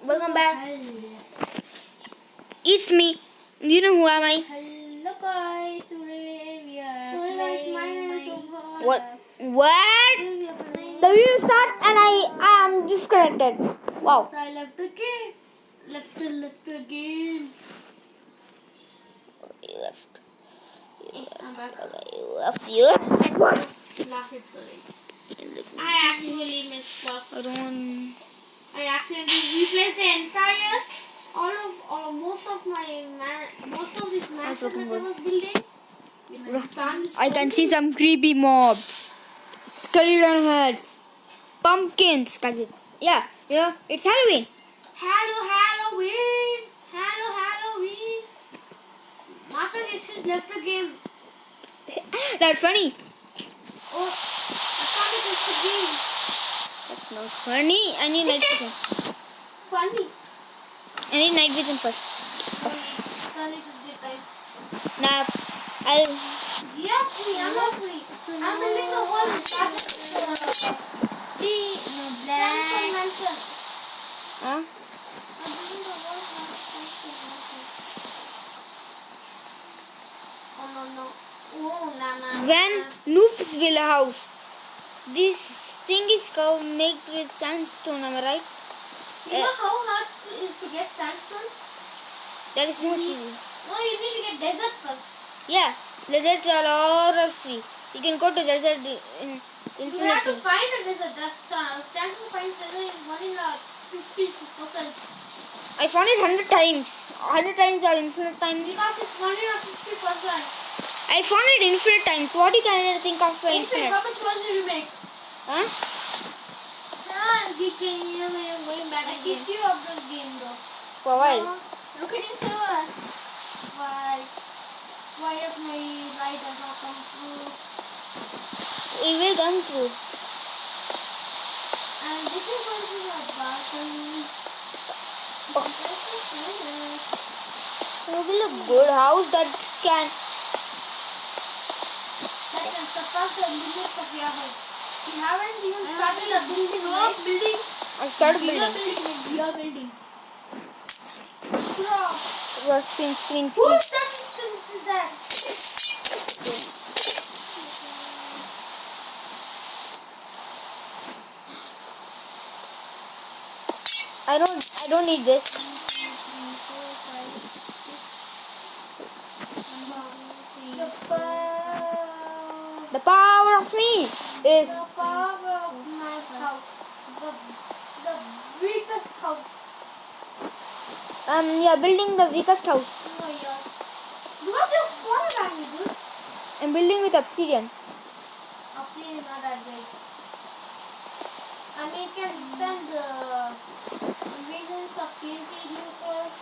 Welcome back. It's me. You know who am I? Hello guys, today we are playing my name is Minecraft. What? Today we are playing The video starts and I am disconnected. Wow. So I left the game. Left the game. You left. I'm back. You left here. What? Last episode. I actually messed up. I don't want. I accidentally replaced the entire most of this mansion that I was building. With my son, I can see some creepy mobs. Skeleton heads. Pumpkins. Yeah, it's Halloween. Halloween. Marcus just left the game. That's funny. Oh, I thought it was the game. That's not funny. I need night vision. Funny. I need night vision first. Sorry to the time. Now, I'll. You're free. I'm not free. I'm building the whole Samsung mansion. Huh? I'm building the whole Samsung mansion. Oh no. Oh nah. When noobs build a house, this thing is made with sandstone, am I right? You know how hard it is to get sandstone? That is so easy. No, you need to get desert first. Yeah, deserts are all free. You can go to desert in You have to infinity. find a desert. That's chance to find desert is 1 in 50%. I found it 100 times. 100 times or infinite times. Because it's 1 in 50%. I found it infinite times. What you can think of for Infinite. infinite? How much was did you make? Huh? I'm going back. I kicked you out of the game though. For a while. Look at server. Why does my light does not come through? It will come through. And this is going to be a balcony. It will be a good house that can. That can surpass the limits of your house. You haven't even started a building. Stop building. I started building. We are building. Screen. Whose substance is that? I don't need this. The power of me is The power of my house. The weakest house. building the weakest house. Oh my god. Because you're smaller than me, dude. I'm building with obsidian. Obsidian is not that great. I mean, it can withstand the invasions of TNT universe,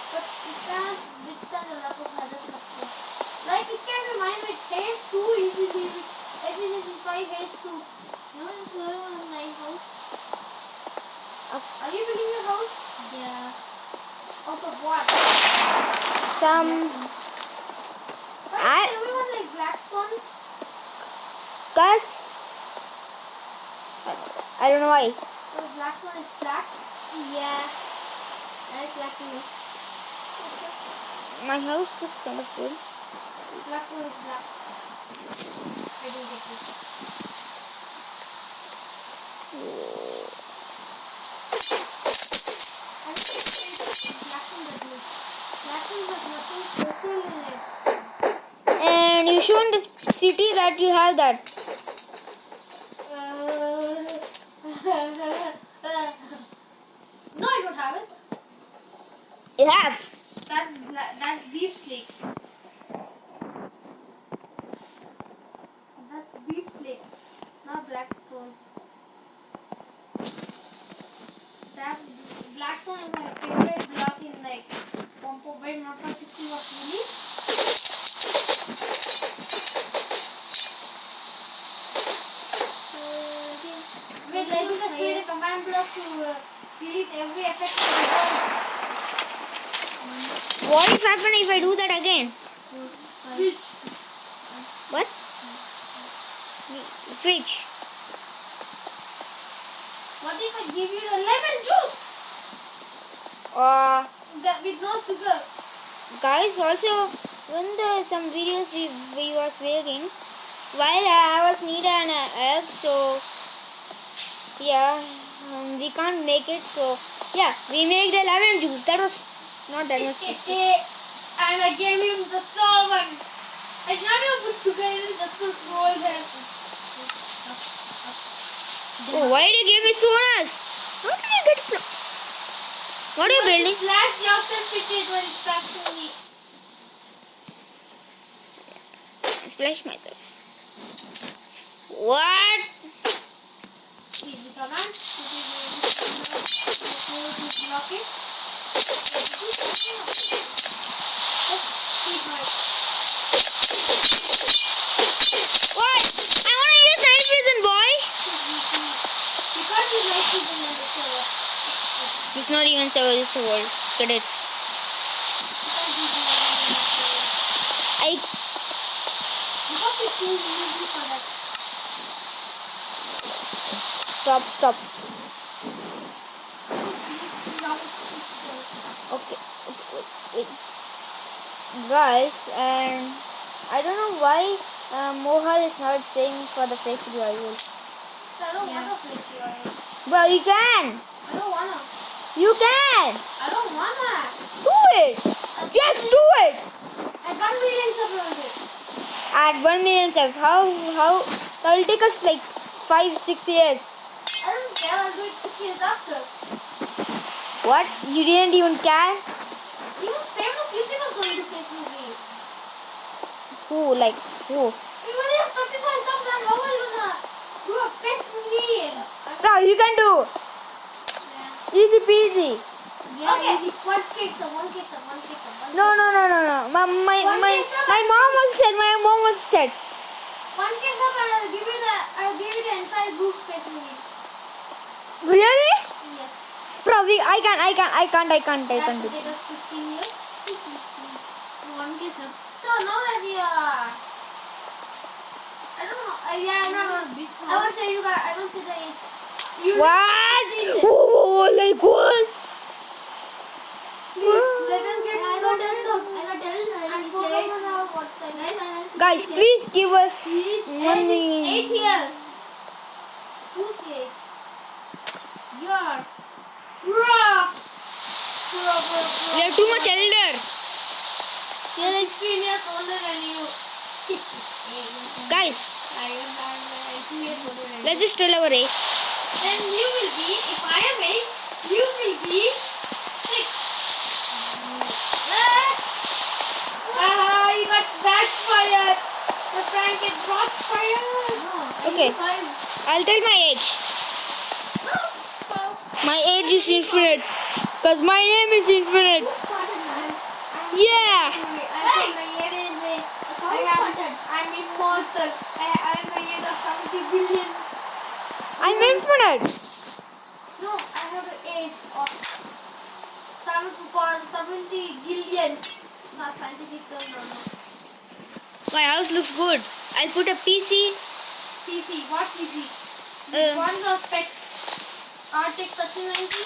but it can't withstand a lot of other stuff. Like, it can remind me haze 2 easily. Easily 5 haze 2. You know, it's in my house. Are you building your house? Yeah. Out of what? Some. Why is everyone like Blackstone? Cause I don't know why. Because Blackstone is black? Yeah. I like black too. My house looks kind of good. Blackstone is black. I don't get it. I don't think Blackstone is good. Blackstone has nothing special in it. And you show in the city that you have that. No, I don't have it. You have. That's deep sleep. That's deep sleep, not Blackstone. That Blackstone is my favorite block in like 1.5 not for 60 was released. Wait, let me just create a command block to delete every effect of the world. What if happen if I do that again? Switch. What? Fridge. What if I give you the lemon juice? with no sugar. Guys, also when some videos we was making, while I was need an egg, so yeah, we can't make it. So yeah, we made the lemon juice. That was not that much tasty. And I gave him the salt and I did not even put sugar in it, just put roll them. Oh, why did you give me sodas? How did you get? What are you building? Splash yourself with it when it's back to me. Splash myself. What? Easy command. Block it. What? I want to use night vision, boy. You can't use night vision on the server. It's not even server, it's a world. Get it? I. You have to choose easy for that. Stop. Okay, wait. Guys, and I don't know why Mohal is not staying for the face revival. I don't want to play revival. Bro, you can. I don't wanna. You can. I don't wanna. Do it. Just do it. I got millions of it. At 1 million subs, how that will take us like 5-6 years. I don't care. I'll do it 6 years after. What? You didn't even care? Even famous YouTubers going to face with me. Who? Like who? We only have 35 subs and how are you gonna do a face with me? Bro, you can do. Yeah. Easy peasy. Yeah, okay. Easy. One cake sub. No. My mom was said. One cake sub and I'll give you the entire group face with me. Really? Yes. Probably I can't That do. will take us 15 years. One cake sub. So now that we are, I don't know. I won't say you guys. I don't say that. What? Oh, like what? Please let us get I got Guys, please give us money. 8 years. Who's 8? You're. Bro. We are too much elder. You're like 15 years older than you. Guys, I am 2 years older than you. let's just tell our age. Then you will be, if I am 8, you will be 6. You got backfired. The prank is backfired. No, Okay. I'll tell my age. My age is infinite. Cause my name is infinite. Yeah. Hey! I'm immortal. I'm the age of 70 billion. I'm infinite. No, I have the age of 70 billion. Not scientific term, no. My house looks good. I'll put a PC. PC, what PC? What is our specs? RTX 3090.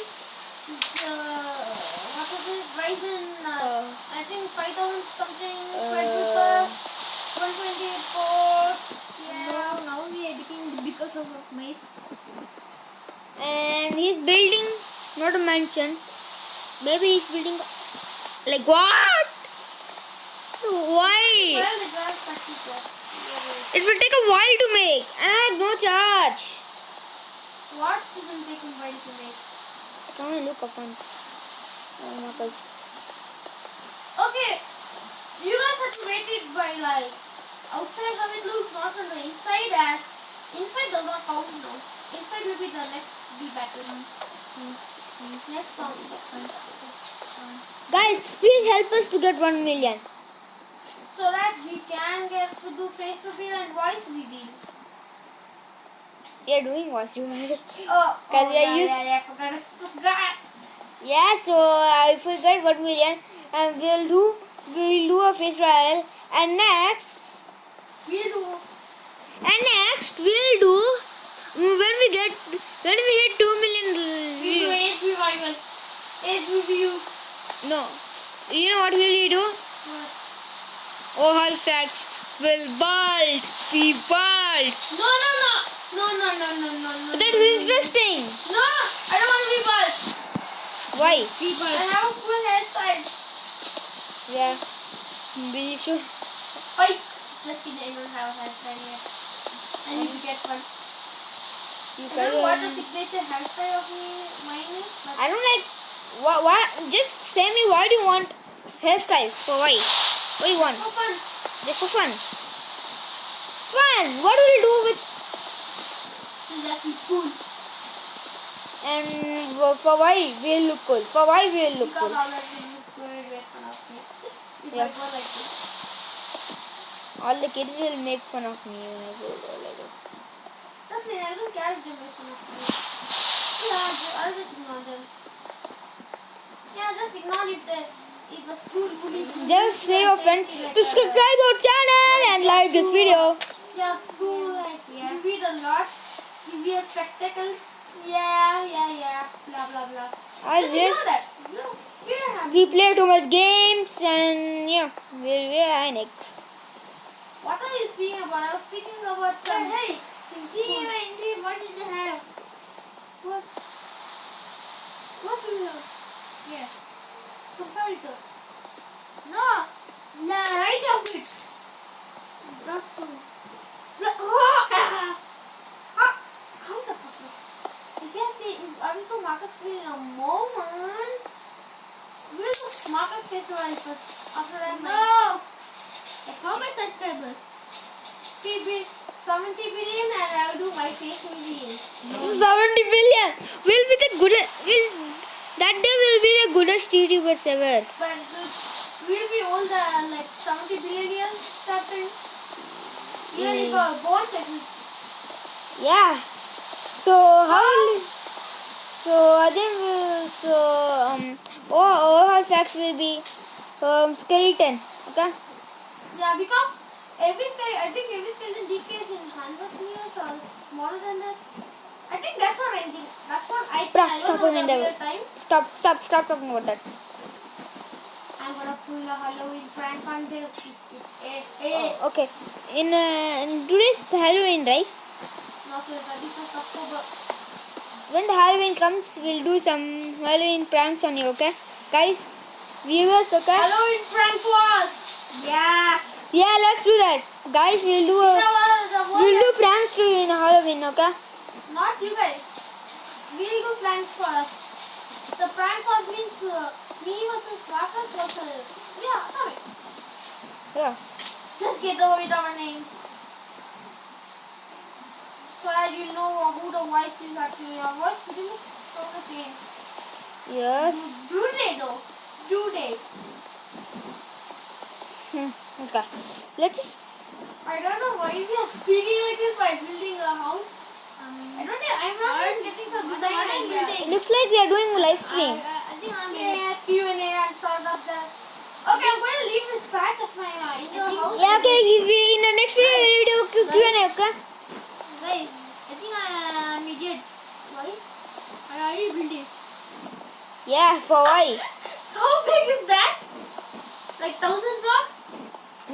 What was it? Ryzen, I think 5000 something. Threadripper, 128 core. Yeah. Now we are editing because of mice. And he's building not a mansion. Maybe he's building like what? Why? Well, the glass practice. It will take a while to make. I have no charge. What isn't taking while to make? Can we look up once? Okay, you guys have to rate it by like outside how it looks, not on the inside, as inside does not count now. Inside will be the next battle. Next song. Guys, please help us to get 1 million. So that we can get to do face reveal and voice reveal. We are doing voice reveal. I forgot. Yeah, so if we get 1 million, we'll do a face trial, and next we'll do when we hit 2 million. We'll do age revival, age review. No. You know what will you do? What? All facts will bald. Be bald. No, no, no. No, no, no, no, no, no. That is interesting. No, I don't want to be bald. Why? Be bald. I have a full hairstyle. Yeah. Be sure. Oi. Just kidding, I don't have a hairstyle yet. I need to get one. You I don't know what the signature hairstyle of mine is. But I don't like. What? Just say me. Why do you want hairstyles? For why? What do you want? for fun. Just for fun. Fun. What will you do with? Just be cool. And for why will look cool? For why will look Because cool? all that is going to make fun of me. If Yeah. I go like this. All the kids will make fun of me when I go like this. That's it. I don't care if they make fun of me. Yeah, I'll just ignore them. Yeah, just ignore it. It was cool. Just say your friend to subscribe our channel and like this video. Yeah, cool. Like, yeah. You read a lot. You be a spectacle. Yeah. Blah, blah, blah. Just ignore that. No, we don't have We play too much games and yeah, we're high next. What are you speaking about? I was speaking about some. Hey, see my Indian. What did you have? What? What do you have? Yeah. Comparator. No. The right of it. That's the. How the fuck? If you see, I will show Marcus screen in a moment. We'll show Marcus face first. After that. No. Like how many subscribers? 70 billion and I'll do my face million. 70 billion. We'll be the goodest. That day will be the goodest YouTubers ever. But we'll be all the like 70 billion years starting. Even if our born second. Yeah. So how will so I think all our facts will be skeleton. Okay. Yeah, because I think every skeleton decays in 100 years or smaller than that. I think that's what I think. That's what I think. I Stop don't know the talking real time. Stop talking about that. I'm gonna pull a Halloween prank on them. Okay. In today's Halloween, right? Not the 31st October. When the Halloween comes, we'll do some Halloween pranks on you, okay? Guys, viewers, okay? Halloween prank was. Yeah. Yeah, let's do that. Guys, we'll do pranks to you in Halloween, okay? Not you guys. We'll do pranks for us. The prank was means me versus Marcus versus Atomic. Yeah. Just get over with our names. So that you know who the voice is actually. Your voice pretty much all the same. Yes. Do they though? Do they? Okay. Let's just... I don't know why we are speaking like this by building a house. I'm not even getting some design idea. It looks like we are doing a live stream. I think I'm Q&A and sort of that. Okay, I'm going to leave this patch of my indoor house. Yeah, okay. In the next video, we'll do Q&A, okay? Guys, I think I'm idiot. Why? I already built it. Yeah, for why? How big is that? Like 1,000 blocks?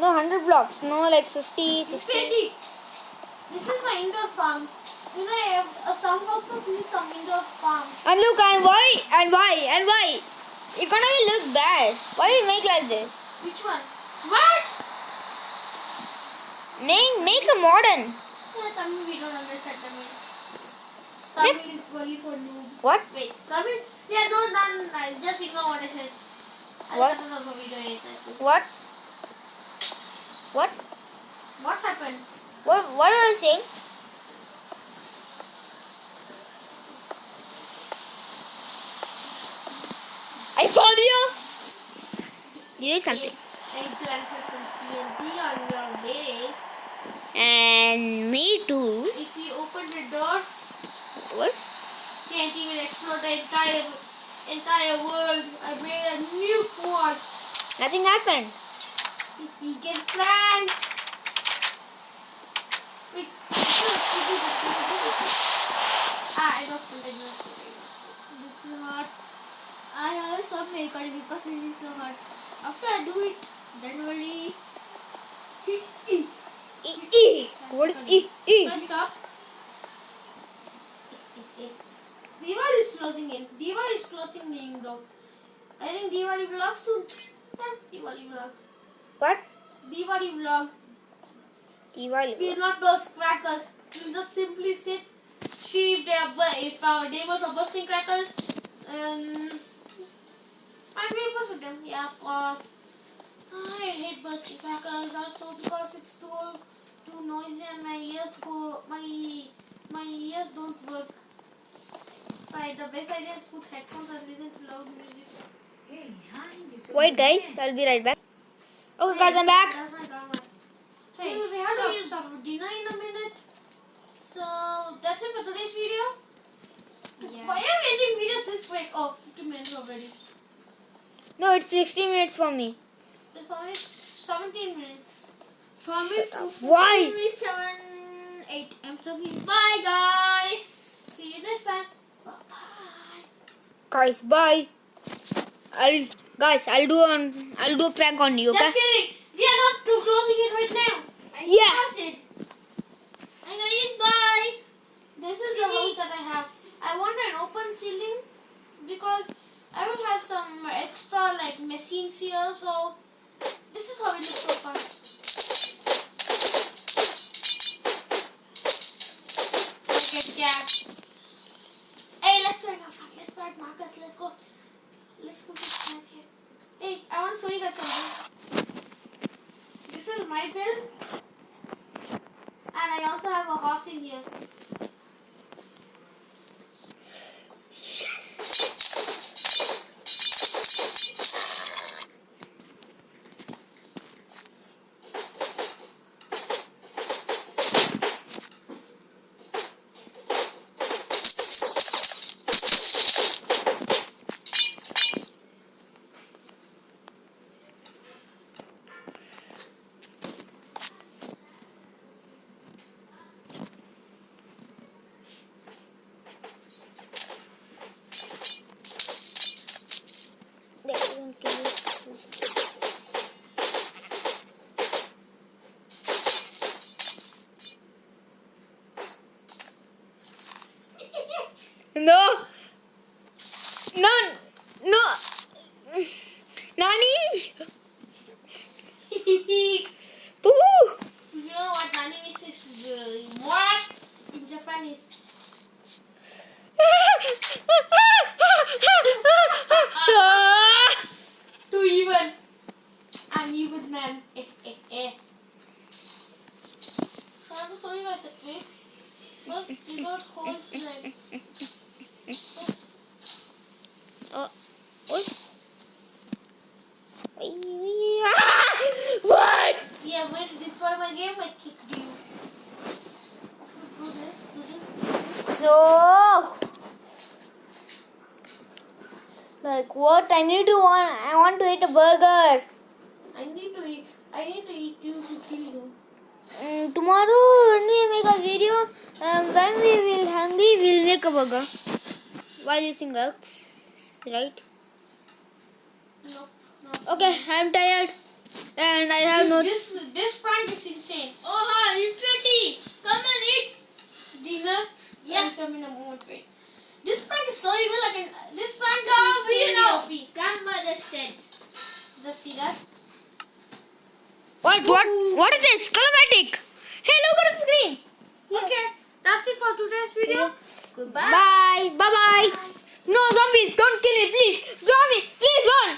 No, 100 blocks. No, like 50, 60. 20. This is my indoor farm. You know, I have some houses need some indoor farms. And look, and why? It's gonna look bad. Why we make like this? Which one? What? Make a modern. Yeah, Tamil we don't understand Tamil. Tamil is only for noob. What? Wait, Tamil? Yeah, no, just ignore what I said. What? I don't know video anything. What? What happened? What are you saying? I found you. You did something. I planted some TNT on your base. And me too. If you open the door, What? TNT will explode the entire world. I made a new quad. Nothing happened. If you get pranked. Wait, I lost it. This is hard. I have some make because it is so hard. After I do it, then only. What is E? Can I stop? Diwali is closing in. Diwali is closing in though. I think Diwali vlog soon. Yeah, Diwali vlog. What? Diwali vlog. Diwali. We will not burst crackers. We will just simply sit, see if our neighbors are bursting crackers. I will burst with them. Yeah, of course. I hate bursting crackers also because it's too noisy and my ears don't work. So the best idea is put headphones and listen to loud music. Wait, guys. I'll be right back. Okay, guys, I'm back. That's my grandma. Hey, we have to eat some dinner in a minute. So that's it for today's video. Yeah. Why are we ending videos this quick? Oh, 15 minutes already. No, it's 60 minutes for me. It's for me 17 minutes. For me, why? 8. I'm talking. Bye, guys. See you next time. Bye. Guys, bye. I'll do a prank on you, okay? Just kidding. We are not closing it right now. Yeah. Closed it. I'm gonna eat. Bye. This is the house that I have. I want an open ceiling because I will have some extra like machines here. So this is how it looks so far. Look at that. Hey, let's try now. Let's try Marcus. Let's go. Let's put this right here. Hey, I want to show you guys something. This is my bed. And I also have a horse in here. No. Nani. Poo. You know what Nani means is what in Japanese? Too evil. I'm evil man. So I will show you guys a trick. First, you got holes like. First. What? What? Yeah, when you destroy my game, I kicked you. Do this. So, like what? I want to eat a burger. I need to eat you to kill you. Tomorrow when we make a video, when we will hungry, we'll make a burger while using eggs, right? No. Okay, I'm tired and I have no. This prank is insane. Oh hi, Infinity! Come and eat dinner. Yeah, I'll come in a moment. Wait. This prank is so evil. This prank is insane. Grandmother's dead. Just see that. What is this? Colomatic. Hey, look at the screen. Okay, that's it for today's video. Goodbye. Bye. Bye. No zombies. Don't kill me, please. Zombie, please don't.